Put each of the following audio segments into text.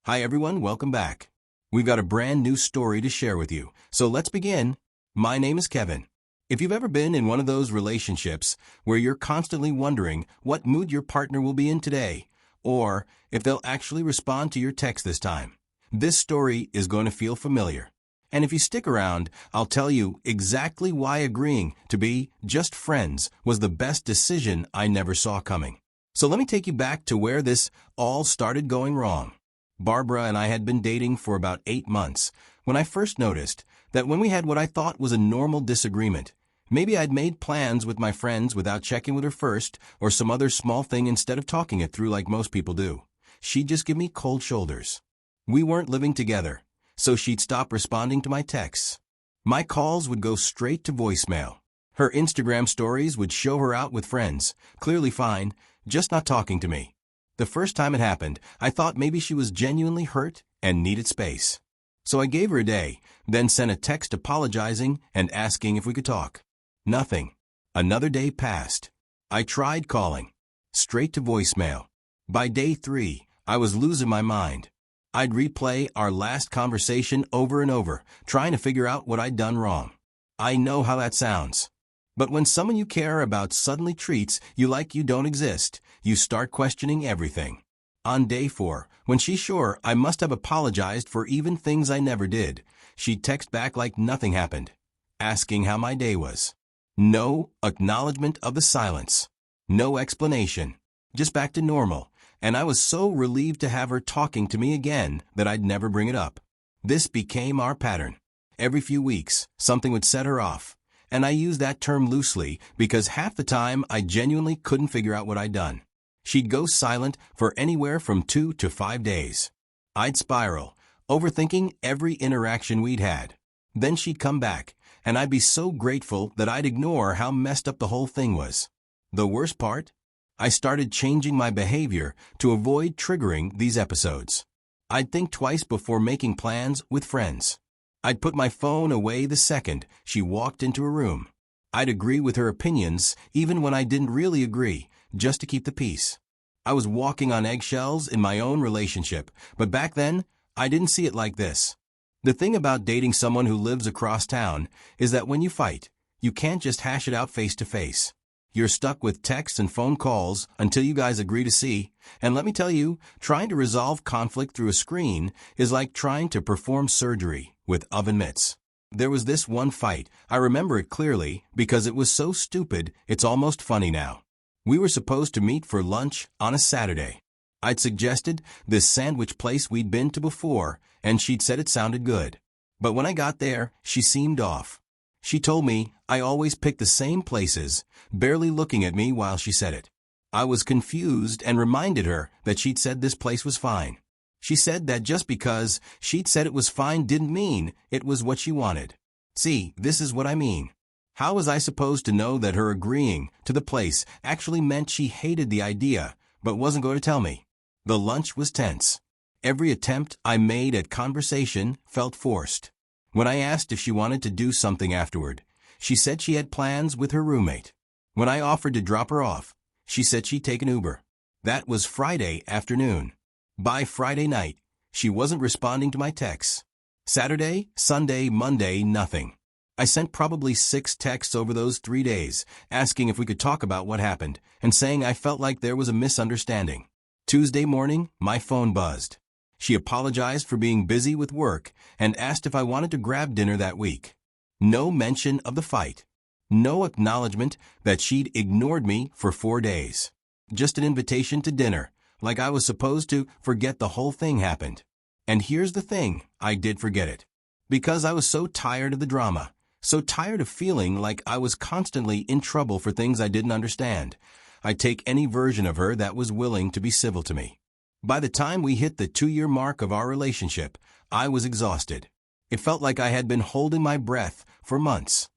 Hi everyone, welcome back. We've got a brand new story to share with you, so let's begin. My name is Kevin. If you've ever been in one of those relationships where you're constantly wondering what mood your partner will be in today, or if they'll actually respond to your text this time, this story is going to feel familiar. And if you stick around, I'll tell you exactly why agreeing to be just friends was the best decision I never saw coming. So let me take you back to where this all started going wrong. Barbara and I had been dating for about 8 months when I first noticed that when we had what I thought was a normal disagreement, maybe I'd made plans with my friends without checking with her first or some other small thing instead of talking it through like most people do, she'd just give me cold shoulders. We weren't living together, so she'd stop responding to my texts. My calls would go straight to voicemail. Her Instagram stories would show her out with friends, clearly fine, just not talking to me. The first time it happened, I thought maybe she was genuinely hurt and needed space. So I gave her a day, then sent a text apologizing and asking if we could talk. Nothing. Another day passed. I tried calling. Straight to voicemail. By day 3, I was losing my mind. I'd replay our last conversation over and over, trying to figure out what I'd done wrong. I know how that sounds. But when someone you care about suddenly treats you like you don't exist, you start questioning everything. On day 4, when she's sure I must have apologized for even things I never did, she'd text back like nothing happened, asking how my day was. No acknowledgement of the silence. No explanation. Just back to normal, and I was so relieved to have her talking to me again that I'd never bring it up. This became our pattern. Every few weeks, something would set her off. And I use that term loosely because half the time I genuinely couldn't figure out what I'd done. She'd go silent for anywhere from 2 to 5 days. I'd spiral, overthinking every interaction we'd had. Then she'd come back, and I'd be so grateful that I'd ignore how messed up the whole thing was. The worst part? I started changing my behavior to avoid triggering these episodes. I'd think twice before making plans with friends. I'd put my phone away the second she walked into a room. I'd agree with her opinions even when I didn't really agree, just to keep the peace. I was walking on eggshells in my own relationship, but back then, I didn't see it like this. The thing about dating someone who lives across town is that when you fight, you can't just hash it out face to face. You're stuck with texts and phone calls until you guys agree to see, and let me tell you, trying to resolve conflict through a screen is like trying to perform surgery with oven mitts. There was this one fight, I remember it clearly because it was so stupid it's almost funny now. We were supposed to meet for lunch on a Saturday. I'd suggested this sandwich place we'd been to before, and she'd said it sounded good. But when I got there, she seemed off. She told me I always pick the same places, barely looking at me while she said it. I was confused and reminded her that she'd said this place was fine. She said that just because she'd said it was fine didn't mean it was what she wanted. See, this is what I mean. How was I supposed to know that her agreeing to the place actually meant she hated the idea but wasn't going to tell me? The lunch was tense. Every attempt I made at conversation felt forced. When I asked if she wanted to do something afterward, she said she had plans with her roommate. When I offered to drop her off, she said she'd take an Uber. That was Friday afternoon. By Friday night, she wasn't responding to my texts. Saturday, Sunday, Monday, nothing. I sent probably 6 texts over those 3 days, asking if we could talk about what happened, and saying I felt like there was a misunderstanding. Tuesday morning, my phone buzzed. She apologized for being busy with work and asked if I wanted to grab dinner that week. No mention of the fight. No acknowledgement that she'd ignored me for 4 days. Just an invitation to dinner, like I was supposed to forget the whole thing happened. And here's the thing, I did forget it. Because I was so tired of the drama, so tired of feeling like I was constantly in trouble for things I didn't understand, I'd take any version of her that was willing to be civil to me. By the time we hit the 2-year mark of our relationship, I was exhausted. It felt like I had been holding my breath for months.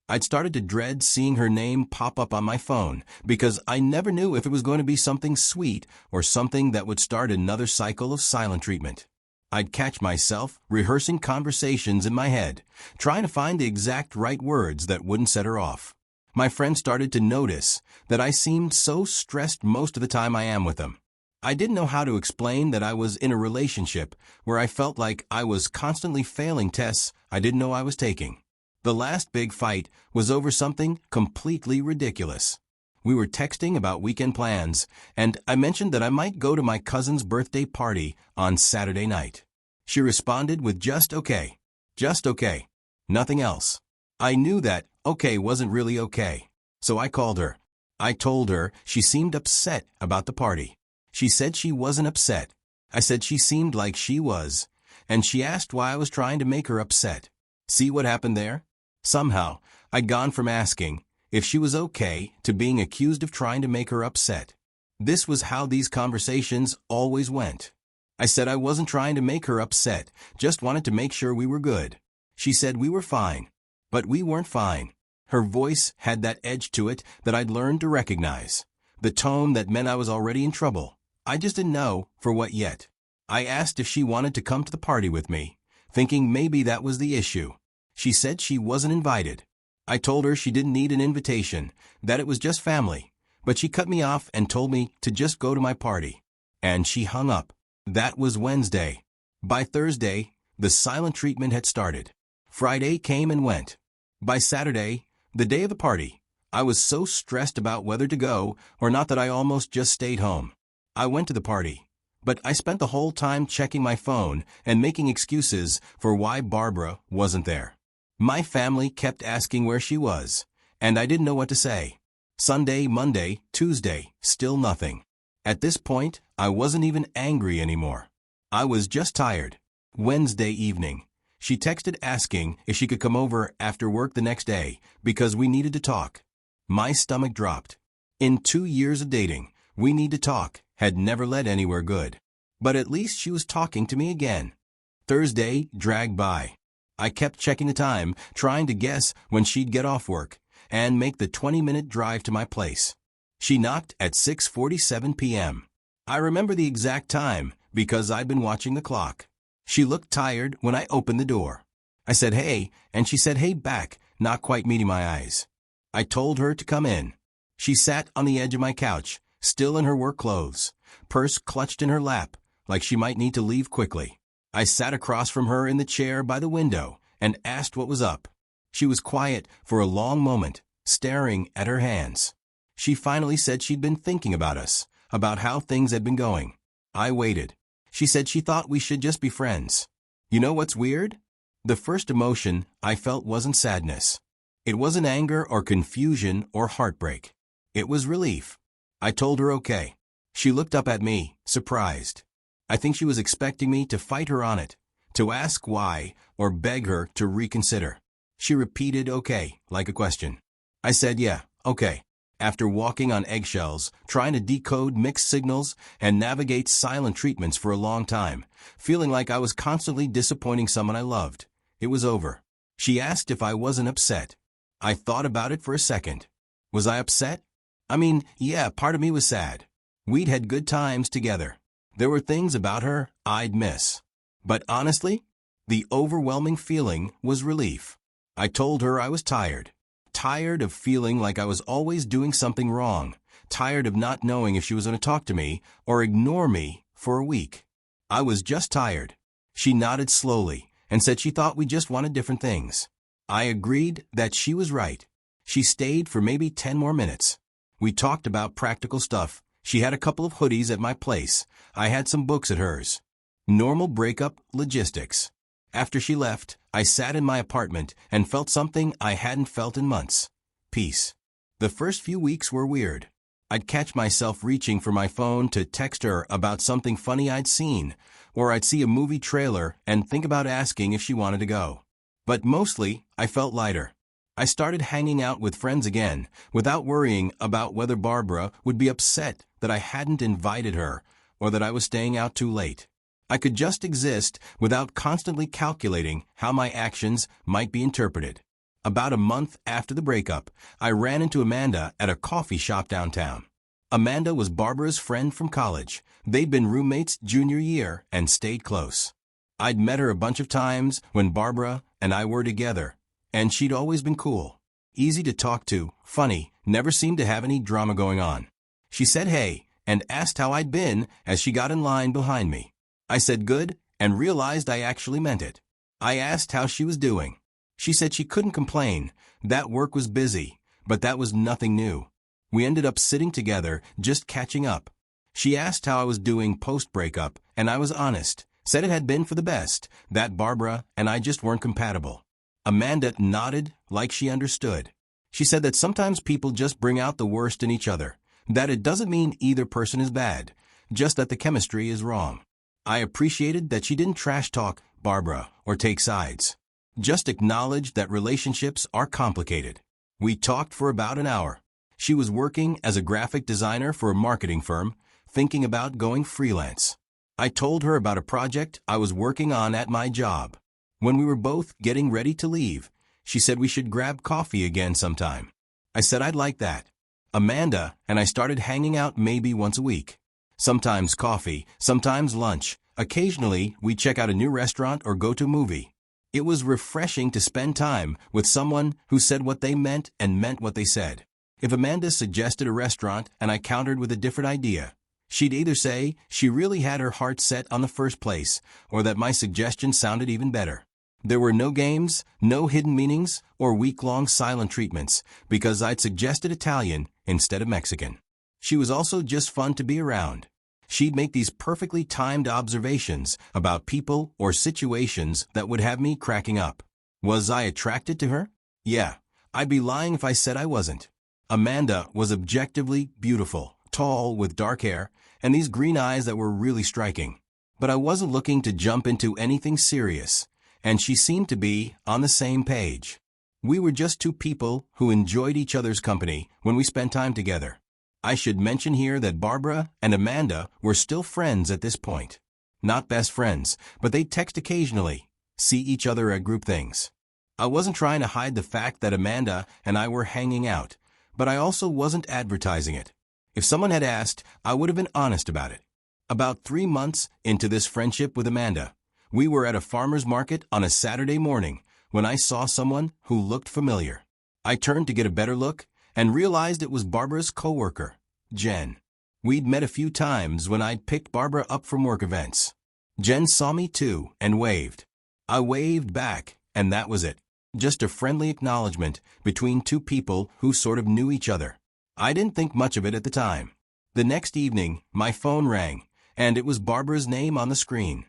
I'd started to dread seeing her name pop up on my phone because I never knew if it was going to be something sweet or something that would start another cycle of silent treatment. I'd catch myself rehearsing conversations in my head, trying to find the exact right words that wouldn't set her off. My friends started to notice that I seemed so stressed most of the time I am with them. I didn't know how to explain that I was in a relationship where I felt like I was constantly failing tests I didn't know I was taking. The last big fight was over something completely ridiculous. We were texting about weekend plans, and I mentioned that I might go to my cousin's birthday party on Saturday night. She responded with just okay. Just okay. Nothing else. I knew that okay wasn't really okay. So I called her. I told her she seemed upset about the party. She said she wasn't upset. I said she seemed like she was, and she asked why I was trying to make her upset. See what happened there? Somehow, I'd gone from asking if she was okay to being accused of trying to make her upset. This was how these conversations always went. I said I wasn't trying to make her upset, just wanted to make sure we were good. She said we were fine. But we weren't fine. Her voice had that edge to it that I'd learned to recognize. The tone that meant I was already in trouble. I just didn't know for what yet. I asked if she wanted to come to the party with me, thinking maybe that was the issue. She said she wasn't invited. I told her she didn't need an invitation, that it was just family, but she cut me off and told me to just go to my party. And she hung up. That was Wednesday. By Thursday, the silent treatment had started. Friday came and went. By Saturday, the day of the party, I was so stressed about whether to go or not that I almost just stayed home. I went to the party, but I spent the whole time checking my phone and making excuses for why Barbara wasn't there. My family kept asking where she was, and I didn't know what to say. Sunday, Monday, Tuesday, still nothing. At this point, I wasn't even angry anymore. I was just tired. Wednesday evening, she texted asking if she could come over after work the next day because we needed to talk. My stomach dropped. In 2 years of dating, we need to talk had never led anywhere good. But at least she was talking to me again. Thursday dragged by. I kept checking the time, trying to guess when she'd get off work and make the 20-minute drive to my place. She knocked at 6:47 p.m. I remember the exact time because I'd been watching the clock. She looked tired when I opened the door. I said hey, and she said hey back, not quite meeting my eyes. I told her to come in. She sat on the edge of my couch, still in her work clothes, purse clutched in her lap, like she might need to leave quickly. I sat across from her in the chair by the window and asked what was up. She was quiet for a long moment, staring at her hands. She finally said she'd been thinking about us, about how things had been going. I waited. She said she thought we should just be friends. You know what's weird? The first emotion I felt wasn't sadness. It wasn't anger or confusion or heartbreak. It was relief. I told her okay. She looked up at me, surprised. I think she was expecting me to fight her on it, to ask why, or beg her to reconsider. She repeated okay, like a question. I said yeah, okay. After walking on eggshells, trying to decode mixed signals and navigate silent treatments for a long time, feeling like I was constantly disappointing someone I loved, it was over. She asked if I wasn't upset. I thought about it for a second. Was I upset? I mean, yeah, part of me was sad. We'd had good times together. There were things about her I'd miss. But honestly, the overwhelming feeling was relief. I told her I was tired. Tired of feeling like I was always doing something wrong. Tired of not knowing if she was going to talk to me or ignore me for a week. I was just tired. She nodded slowly and said she thought we just wanted different things. I agreed that she was right. She stayed for maybe 10 more minutes. We talked about practical stuff. She had a couple of hoodies at my place. I had some books at hers. Normal breakup logistics. After she left, I sat in my apartment and felt something I hadn't felt in months. Peace. The first few weeks were weird. I'd catch myself reaching for my phone to text her about something funny I'd seen, or I'd see a movie trailer and think about asking if she wanted to go. But mostly, I felt lighter. I started hanging out with friends again, without worrying about whether Barbara would be upset that I hadn't invited her or that I was staying out too late. I could just exist without constantly calculating how my actions might be interpreted. About a month after the breakup, I ran into Amanda at a coffee shop downtown. Amanda was Barbara's friend from college. They'd been roommates junior year and stayed close. I'd met her a bunch of times when Barbara and I were together, and she'd always been cool. Easy to talk to, funny, never seemed to have any drama going on. She said hey, and asked how I'd been as she got in line behind me. I said good and realized I actually meant it. I asked how she was doing. She said she couldn't complain, that work was busy, but that was nothing new. We ended up sitting together, just catching up. She asked how I was doing post-breakup, and I was honest, said it had been for the best, that Barbara and I just weren't compatible. Amanda nodded like she understood. She said that sometimes people just bring out the worst in each other, that it doesn't mean either person is bad, just that the chemistry is wrong. I appreciated that she didn't trash talk Barbara or take sides. Just acknowledged that relationships are complicated. We talked for about an hour. She was working as a graphic designer for a marketing firm, thinking about going freelance. I told her about a project I was working on at my job. When we were both getting ready to leave, she said we should grab coffee again sometime. I said I'd like that. Amanda and I started hanging out maybe once a week. Sometimes coffee, sometimes lunch. Occasionally, we check out a new restaurant or go to a movie. It was refreshing to spend time with someone who said what they meant and meant what they said. If Amanda suggested a restaurant and I countered with a different idea, she'd either say she really had her heart set on the first place or that my suggestion sounded even better. There were no games, no hidden meanings, or week-long silent treatments because I'd suggested Italian instead of Mexican. She was also just fun to be around. She'd make these perfectly timed observations about people or situations that would have me cracking up. Was I attracted to her? Yeah, I'd be lying if I said I wasn't. Amanda was objectively beautiful, tall with dark hair, and these green eyes that were really striking. But I wasn't looking to jump into anything serious, and she seemed to be on the same page. We were just two people who enjoyed each other's company when we spent time together. I should mention here that Barbara and Amanda were still friends at this point. Not best friends, but they'd text occasionally, see each other at group things. I wasn't trying to hide the fact that Amanda and I were hanging out, but I also wasn't advertising it. If someone had asked, I would have been honest about it. About 3 months into this friendship with Amanda, we were at a farmer's market on a Saturday morning when I saw someone who looked familiar. I turned to get a better look and realized it was Barbara's coworker, Jen. We'd met a few times when I'd picked Barbara up from work events. Jen saw me too and waved. I waved back, and that was it. Just a friendly acknowledgement between two people who sort of knew each other. I didn't think much of it at the time. The next evening, my phone rang, and it was Barbara's name on the screen.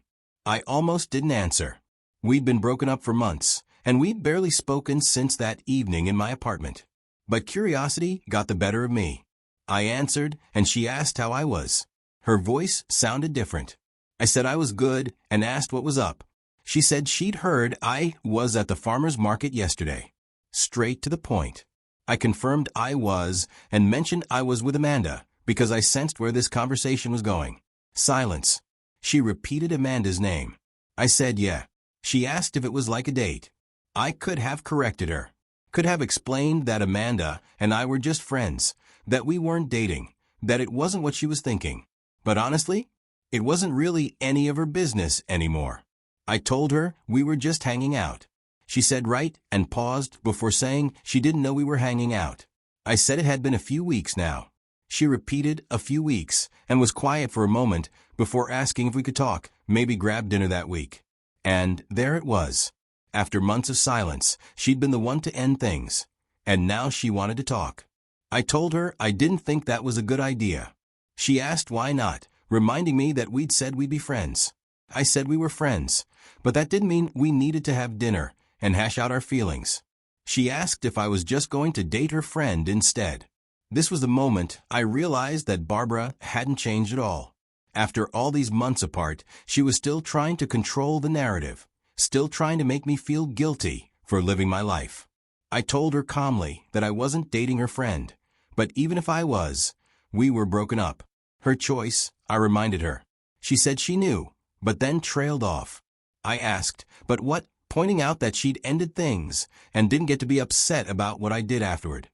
I almost didn't answer. We'd been broken up for months, and we'd barely spoken since that evening in my apartment. But curiosity got the better of me. I answered, and she asked how I was. Her voice sounded different. I said I was good and asked what was up. She said she'd heard I was at the farmer's market yesterday. Straight to the point. I confirmed I was and mentioned I was with Amanda because I sensed where this conversation was going. Silence. She repeated Amanda's name. I said yeah. She asked if it was like a date. I could have corrected her. Could have explained that Amanda and I were just friends, that we weren't dating, that it wasn't what she was thinking. But honestly, it wasn't really any of her business anymore. I told her we were just hanging out. She said right and paused before saying she didn't know we were hanging out. I said it had been a few weeks now. She repeated a few weeks and was quiet for a moment before asking if we could talk, maybe grab dinner that week. And there it was. After months of silence, she'd been the one to end things. And now she wanted to talk. I told her I didn't think that was a good idea. She asked why not, reminding me that we'd said we'd be friends. I said we were friends, but that didn't mean we needed to have dinner and hash out our feelings. She asked if I was just going to date her friend instead. This was the moment I realized that Barbara hadn't changed at all. After all these months apart, she was still trying to control the narrative, still trying to make me feel guilty for living my life. I told her calmly that I wasn't dating her friend, but even if I was, we were broken up. Her choice, I reminded her. She said she knew, but then trailed off. I asked, but what, pointing out that she'd ended things and didn't get to be upset about what I did afterward.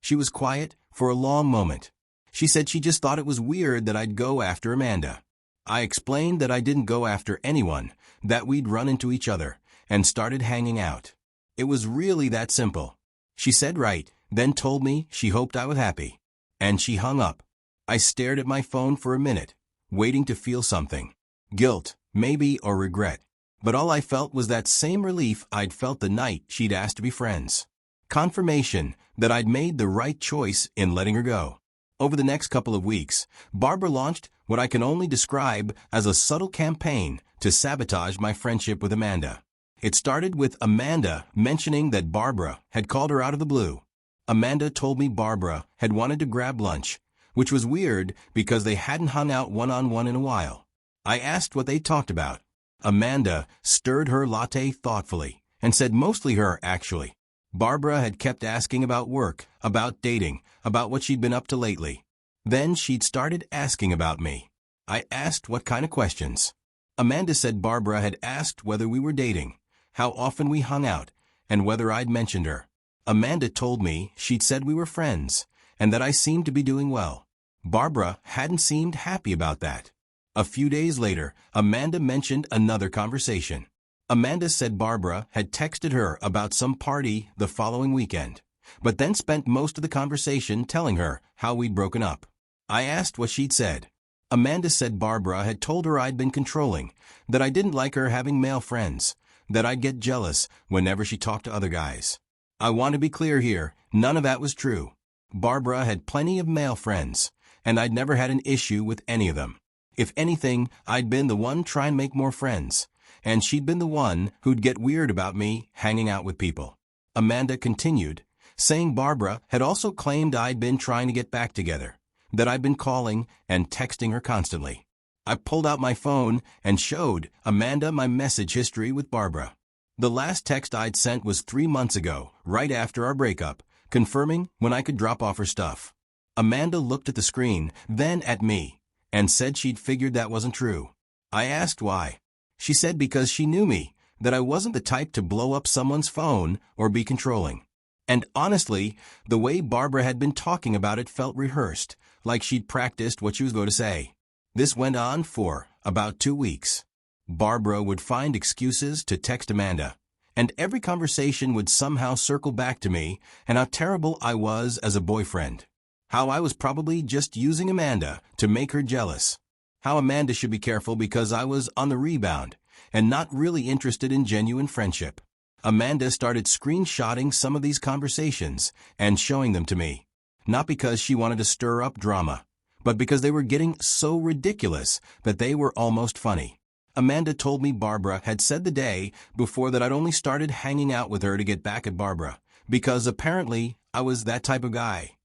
She was quiet for a long moment. She said she just thought it was weird that I'd go after Amanda. I explained that I didn't go after anyone, that we'd run into each other, and started hanging out. It was really that simple. She said right, then told me she hoped I was happy. And she hung up. I stared at my phone for a minute, waiting to feel something. Guilt, maybe, or regret. But all I felt was that same relief I'd felt the night she'd asked to be friends. Confirmation that I'd made the right choice in letting her go. Over the next couple of weeks, Barbara launched what I can only describe as a subtle campaign to sabotage my friendship with Amanda. It started with Amanda mentioning that Barbara had called her out of the blue. Amanda told me Barbara had wanted to grab lunch, which was weird because they hadn't hung out one-on-one in a while. I asked what they talked about. Amanda stirred her latte thoughtfully and said mostly her, actually. Barbara had kept asking about work, about dating, about what she'd been up to lately. Then she'd started asking about me. I asked what kind of questions. Amanda said Barbara had asked whether we were dating, how often we hung out, and whether I'd mentioned her. Amanda told me she'd said we were friends, and that I seemed to be doing well. Barbara hadn't seemed happy about that. A few days later, Amanda mentioned another conversation. Amanda said Barbara had texted her about some party the following weekend, but then spent most of the conversation telling her how we'd broken up. I asked what she'd said. Amanda said Barbara had told her I'd been controlling, that I didn't like her having male friends, that I'd get jealous whenever she talked to other guys. I want to be clear here, none of that was true. Barbara had plenty of male friends, and I'd never had an issue with any of them. If anything, I'd been the one trying to make more friends, and she'd been the one who'd get weird about me hanging out with people. Amanda continued, saying Barbara had also claimed I'd been trying to get back together, that I'd been calling and texting her constantly. I pulled out my phone and showed Amanda my message history with Barbara. The last text I'd sent was 3 months ago, right after our breakup, confirming when I could drop off her stuff. Amanda looked at the screen, then at me, and said she'd figured that wasn't true. I asked why. She said because she knew me, that I wasn't the type to blow up someone's phone or be controlling. And honestly, the way Barbara had been talking about it felt rehearsed, like she'd practiced what she was going to say. This went on for about 2 weeks. Barbara would find excuses to text Amanda, and every conversation would somehow circle back to me and how terrible I was as a boyfriend. How I was probably just using Amanda to make her jealous. How Amanda should be careful because I was on the rebound and not really interested in genuine friendship. Amanda started screenshotting some of these conversations and showing them to me, not because she wanted to stir up drama, but because they were getting so ridiculous that they were almost funny. Amanda told me Barbara had said the day before that I'd only started hanging out with her to get back at Barbara, because apparently I was that type of guy.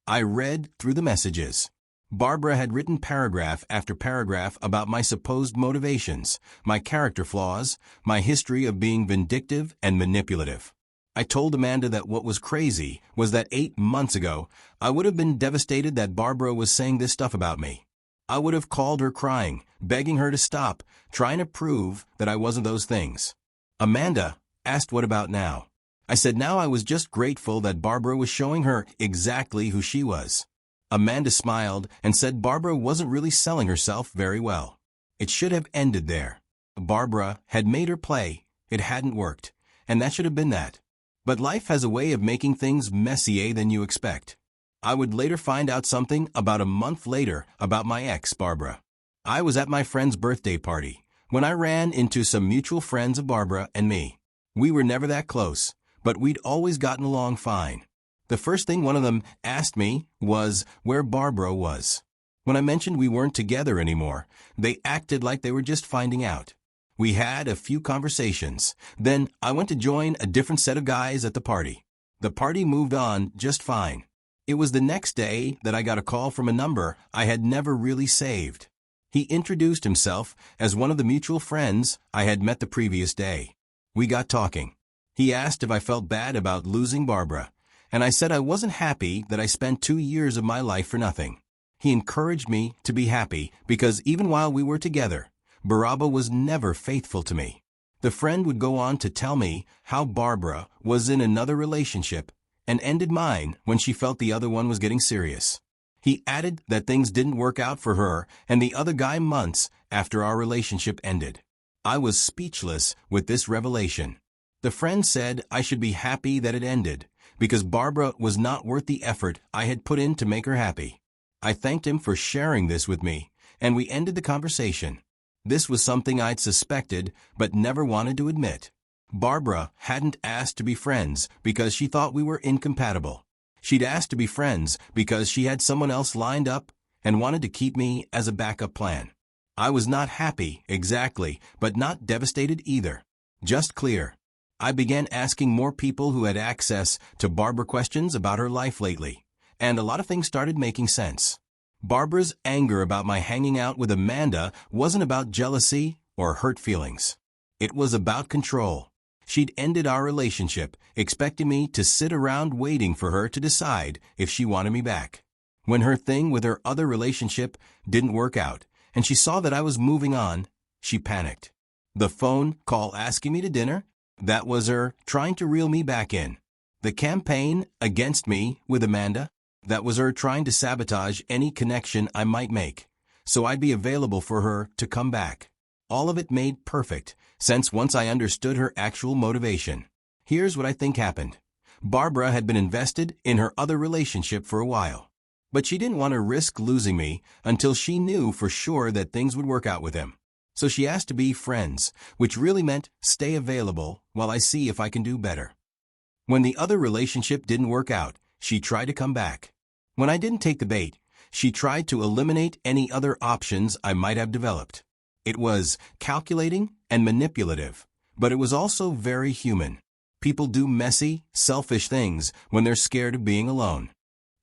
I read through the messages. Barbara had written paragraph after paragraph about my supposed motivations, my character flaws, my history of being vindictive and manipulative. I told Amanda that what was crazy was that 8 months ago, I would have been devastated that Barbara was saying this stuff about me. I would have called her crying, begging her to stop, trying to prove that I wasn't those things. Amanda asked what about now. I said now I was just grateful that Barbara was showing her exactly who she was. Amanda smiled and said Barbara wasn't really selling herself very well. It should have ended there. Barbara had made her play, it hadn't worked, and that should have been that. But life has a way of making things messier than you expect. I would later find out something about a month later about my ex, Barbara. I was at my friend's birthday party when I ran into some mutual friends of Barbara and me. We were never that close, but we'd always gotten along fine. The first thing one of them asked me was where Barbara was. When I mentioned we weren't together anymore, they acted like they were just finding out. We had a few conversations. Then I went to join a different set of guys at the party. The party moved on just fine. It was the next day that I got a call from a number I had never really saved. He introduced himself as one of the mutual friends I had met the previous day. We got talking. He asked if I felt bad about losing Barbara, and I said I wasn't happy that I spent 2 years of my life for nothing. He encouraged me to be happy because even while we were together, Barbara was never faithful to me. The friend would go on to tell me how Barbara was in another relationship and ended mine when she felt the other one was getting serious. He added that things didn't work out for her and the other guy months after our relationship ended. I was speechless with this revelation. The friend said I should be happy that it ended because Barbara was not worth the effort I had put in to make her happy. I thanked him for sharing this with me, and we ended the conversation. This was something I'd suspected but never wanted to admit. Barbara hadn't asked to be friends because she thought we were incompatible. She'd asked to be friends because she had someone else lined up and wanted to keep me as a backup plan. I was not happy, exactly, but not devastated either. Just clear. I began asking more people who had access to Barbara questions about her life lately, and a lot of things started making sense. Barbara's anger about my hanging out with Amanda wasn't about jealousy or hurt feelings. It was about control. She'd ended our relationship, expecting me to sit around waiting for her to decide if she wanted me back. When her thing with her other relationship didn't work out, and she saw that I was moving on, she panicked. The phone call asking me to dinner, that was her trying to reel me back in. The campaign against me with Amanda, that was her trying to sabotage any connection I might make, so I'd be available for her to come back. All of it made perfect sense once I understood her actual motivation. Here's what I think happened. Barbara had been invested in her other relationship for a while, but she didn't want to risk losing me until she knew for sure that things would work out with him. So she asked to be friends, which really meant stay available while I see if I can do better. When the other relationship didn't work out, she tried to come back. When I didn't take the bait, she tried to eliminate any other options I might have developed. It was calculating and manipulative, but it was also very human. People do messy, selfish things when they're scared of being alone.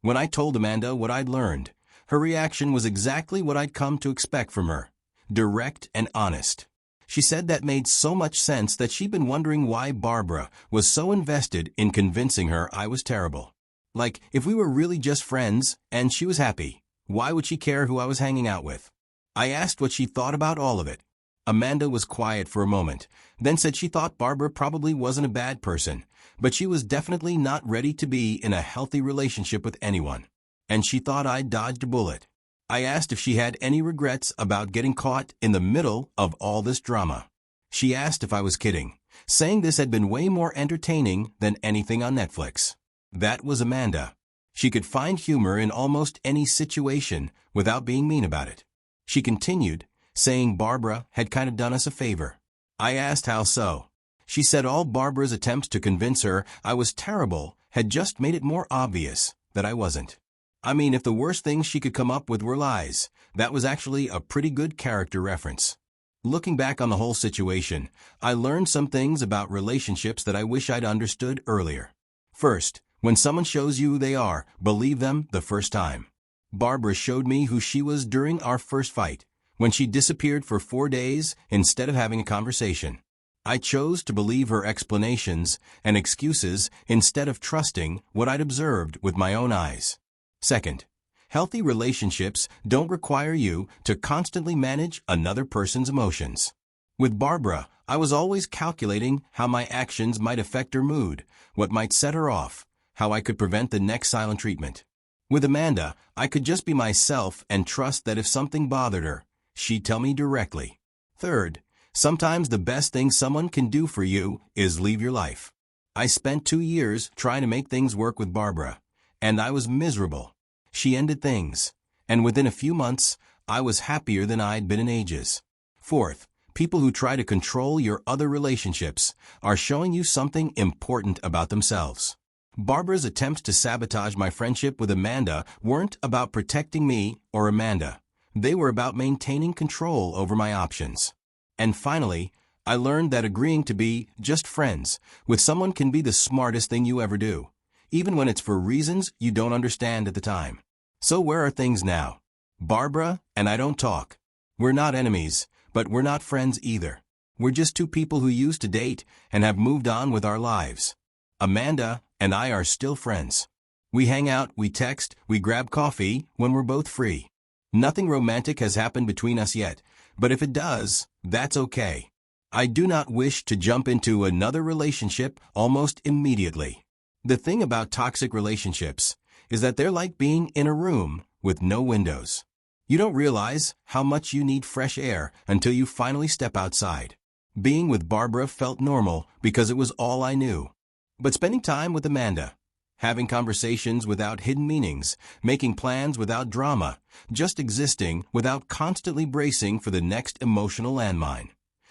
When I told Amanda what I'd learned, her reaction was exactly what I'd come to expect from her. Direct and honest. She said that made so much sense that she'd been wondering why Barbara was so invested in convincing her I was terrible. Like, if we were really just friends and she was happy, why would she care who I was hanging out with? I asked what she thought about all of it. Amanda was quiet for a moment, then said she thought Barbara probably wasn't a bad person, but she was definitely not ready to be in a healthy relationship with anyone. And she thought I'd dodged a bullet. I asked if she had any regrets about getting caught in the middle of all this drama. She asked if I was kidding, saying this had been way more entertaining than anything on Netflix. That was Amanda. She could find humor in almost any situation without being mean about it. She continued, saying Barbara had kind of done us a favor. I asked how so. She said all Barbara's attempts to convince her I was terrible had just made it more obvious that I wasn't. I mean, if the worst things she could come up with were lies, that was actually a pretty good character reference. Looking back on the whole situation, I learned some things about relationships that I wish I'd understood earlier. First, when someone shows you who they are, believe them the first time. Barbara showed me who she was during our first fight, when she disappeared for 4 days instead of having a conversation. I chose to believe her explanations and excuses instead of trusting what I'd observed with my own eyes. Second, healthy relationships don't require you to constantly manage another person's emotions. With Barbara, I was always calculating how my actions might affect her mood, what might set her off, how I could prevent the next silent treatment. With Amanda, I could just be myself and trust that if something bothered her, she'd tell me directly. Third, sometimes the best thing someone can do for you is leave your life. I spent 2 years trying to make things work with Barbara, and I was miserable. She ended things, and within a few months, I was happier than I'd been in ages. Fourth, people who try to control your other relationships are showing you something important about themselves. Barbara's attempts to sabotage my friendship with Amanda weren't about protecting me or Amanda. They were about maintaining control over my options. And finally, I learned that agreeing to be just friends with someone can be the smartest thing you ever do, even when it's for reasons you don't understand at the time. So where are things now? Barbara and I don't talk. We're not enemies, but we're not friends either. We're just two people who used to date and have moved on with our lives. Amanda and I are still friends. We hang out, we text, we grab coffee when we're both free. Nothing romantic has happened between us yet, but if it does, that's okay. I do not wish to jump into another relationship almost immediately. The thing about toxic relationships is that they're like being in a room with no windows. You don't realize how much you need fresh air until you finally step outside. Being with Barbara felt normal because it was all I knew. But spending time with Amanda having conversations without hidden meanings, making plans without drama, just existing without constantly bracing for the next emotional landmine.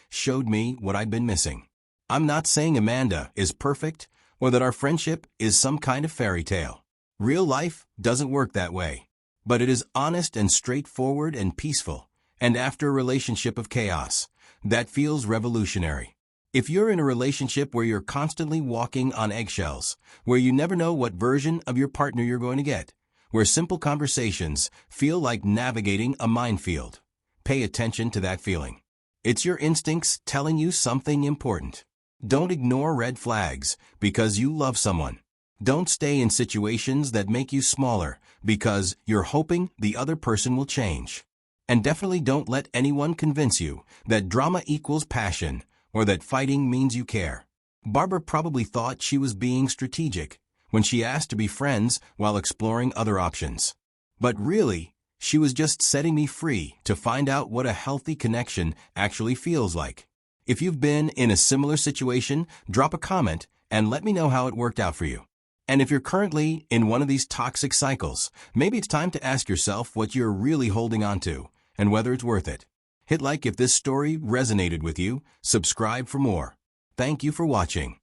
Showed me what I'd been missing. I'm not saying Amanda is perfect or that our friendship is some kind of fairy tale. Real life doesn't work that way. But it is honest and straightforward and peaceful, and after a relationship of chaos, that feels revolutionary. If you're in a relationship where you're constantly walking on eggshells, where you never know what version of your partner you're going to get, where simple conversations feel like navigating a minefield, pay attention to that feeling. It's your instincts telling you something important. Don't ignore red flags because you love someone. Don't stay in situations that make you smaller because you're hoping the other person will change. And definitely don't let anyone convince you that drama equals passion or that fighting means you care. Barbara probably thought she was being strategic when she asked to be friends while exploring other options. But really, she was just setting me free to find out what a healthy connection actually feels like. If you've been in a similar situation, drop a comment and let me know how it worked out for you. And if you're currently in one of these toxic cycles, maybe it's time to ask yourself what you're really holding on to and whether it's worth it. Hit like if this story resonated with you, subscribe for more. Thank you for watching.